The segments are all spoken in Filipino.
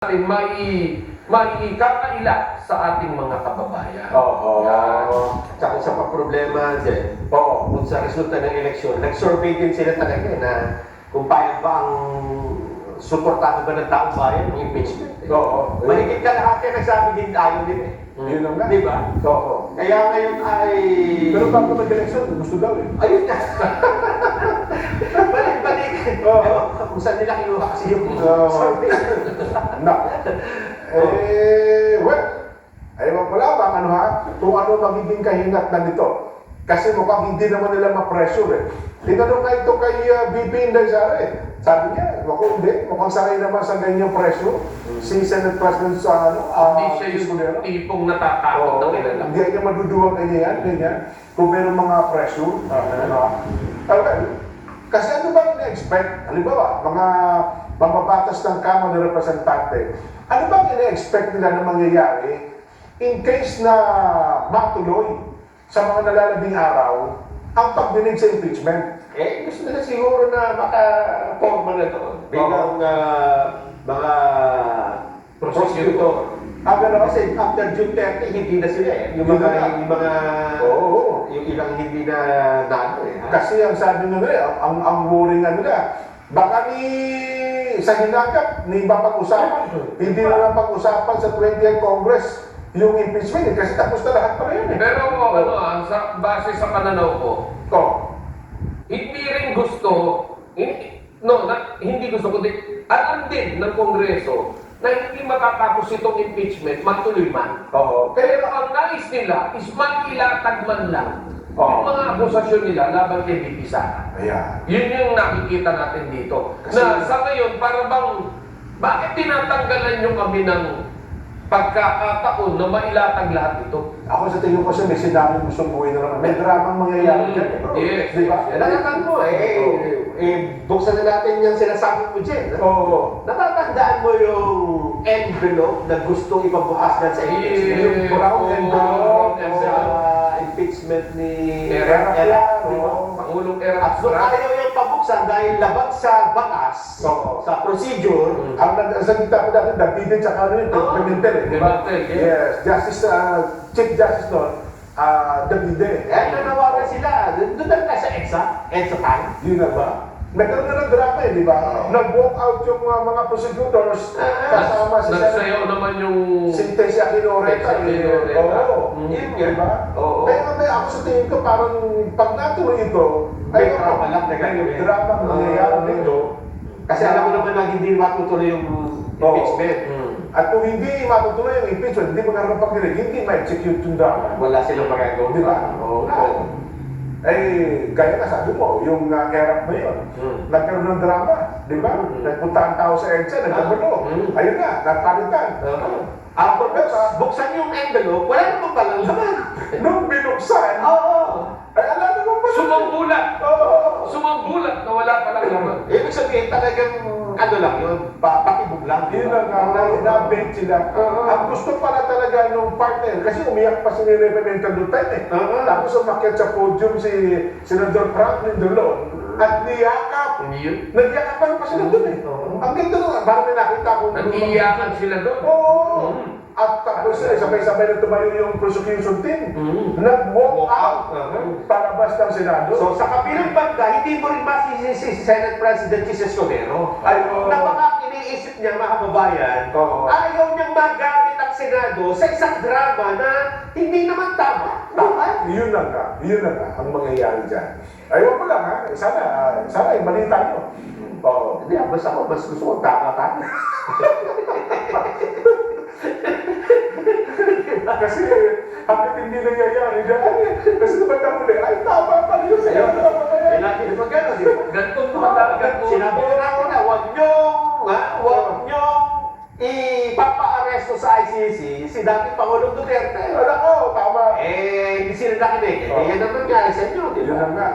natin maikakaila sa ating mga kababayan. Oo. Yan. Tsaka isa pa problema dyan, kung sa resulta ng eleksyon, nag-survey din sila talaga na kung payag ba ang suportado ba ng taong bayan ng impeachment. Oo. Mahigit ka lahat yan nagsabi din ayaw din eh. Yun lang nga. Di ba? Oo. Kaya ngayon ay... Pero bago mag-election, gusto daw eh. Ayun na. Balik-balik. Oo. Ewan ko kung saan nila kinuha kasi yung survey. Well, ewan ko lang bang ano ha, kung ano magiging kahinat na nito. Kasi mukhang hindi naman nila ma-pressure eh. Tinanong nga ito kay BP Inday Sara eh. Sabi niya, mukhang sanay naman sa ganyang pressure. Si Senate President sa Hindi siya yung tipong natatakot na kilala. Hindi niya maduduwag kanya yan, ganyan. Kung meron mga pressure. Kasi ano ba ina-expect? Halimbawa, mga mababatas ng Kamara ng Representante, ano bang ina-expect nila na mangyayari in case na matuloy sa mga nalalabing araw ang pagdinig sa impeachment? Gusto nila siguro na maka-forma na to bilang mga prosecutor. Kasi after June 30, hindi na sila eh. Yung ilang hindi na nano eh. Kasi ang sabi nila, ang worry nga nila, baka sa hinagap, ni mapag-usapan. Hindi na lang pag-usapan sa 20th Congress yung impeachment kasi tapos na lahat pa yun eh. Pero base sa pananaw ko, hindi rin gusto, hindi gusto, kundi alam din ng Kongreso na hindi matatapos itong impeachment, matuloy man. Pero ang nais nila is makilatag man lang yung mga akusasyon nila laban kay BP Sara. Yun yung nakikita natin dito. Na sa ngayon, para bang, bakit tinatanggalan nyo kami ng pagkakataon na mailatag lahat ito? Ako sa tingin ko siya, may sinabing gustong buhay na naman. May dramang mangyayari dyan eh. Yes. Di ba? Natatandaan mo buksan na natin yung sinasabi mo dyan. Natatandaan mo yung envelope na gustong ipabukas na sa impeachment. Yung brown envelope sa impeachment ni Erap. Pangulong Erap. At doon ayaw yung pabuksan dahil labag sa batas, sa procedure. Ang nagsalita ko dati, David sa kanin, Pimentel eh. Di ba? Yes. Justice, Chief Justice noon, David eh. Nanawagan sila. Doon na sa EDSA time. Yun na ba? Nagkaroon na ng drama eh, di ba? Nag-walk out yung mga prosecutors kasama si Nagsayaw naman yung... Sintesia Aquiloreta. Yun Di ba? Oo. Kaya nga ako sa tingin ko, parang pag natuloy ito, May drama lang na may drama na nangyayari dito. Kasi alam mo naman na hindi matutuloy yung impeachment. At kung hindi matutuloy yung impeachment, hindi magkaroon pag hindi ma-execute yung drama. Wala silang magagawa. Di ba? Oo. Gaya na sabi mo, yung Erap na yun, nagkaroon ng drama, di ba? Nagpunta ang tao sa EDSA, nagkagulo. Ayun na, nagpalitan. Buksan yung envelope, wala naman palang laman. Nung binuksan, ay alam mo pa Sumambulat na wala palang laman. Ibig sabihin talagang lang yun, pakibog lang. yun ang na-bait sila. Ang gusto pala talaga nung partner, kasi umiyak pa si Reverendo Duterte eh. Tapos umakyat sa podium si Senador Franklin Dulon at niyakap. Nagyakapan pa sila doon eh. Ang ganda nun, parang may nakita ko. Nag-iiyakan sila doon. Oo. At tapos sabay-sabay na tumayo yung prosecution team. Nag-walk out palabas ng Senado. So sa kabilang banda, hindi mo rin masisisi si Senate President Jesus Cordero. Na baka iniisip niya, mga kababayan, ayaw niyang magamit ang Senado sa isang drama na hindi naman tama. Yun na nga ang mangyayari dyan. Ayaw ko lang ha, sana yung balita nyo. Hindi, basta ako, mas gusto kong tama-tama. Kasi hanggang hindi nangyayari dyan. Kasi naman na muli, ay tama pa rin yung Senado. Kailangan mo gano'n, di ba? Gantong tumatagal mo. Sinabi ko na ako na, huwag niyong ipapa-aresto sa ICC si dating Pangulong Duterte. Wala ko, tama. Hindi sila nakinig. Yan ang nangyari sa inyo, di ba? Yun na nga.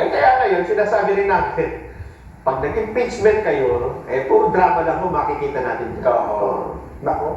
Kaya ngayon, sinasabi rin natin, pag nag-impeachment kayo, puro drama lang mo makikita natin dyan. Nako.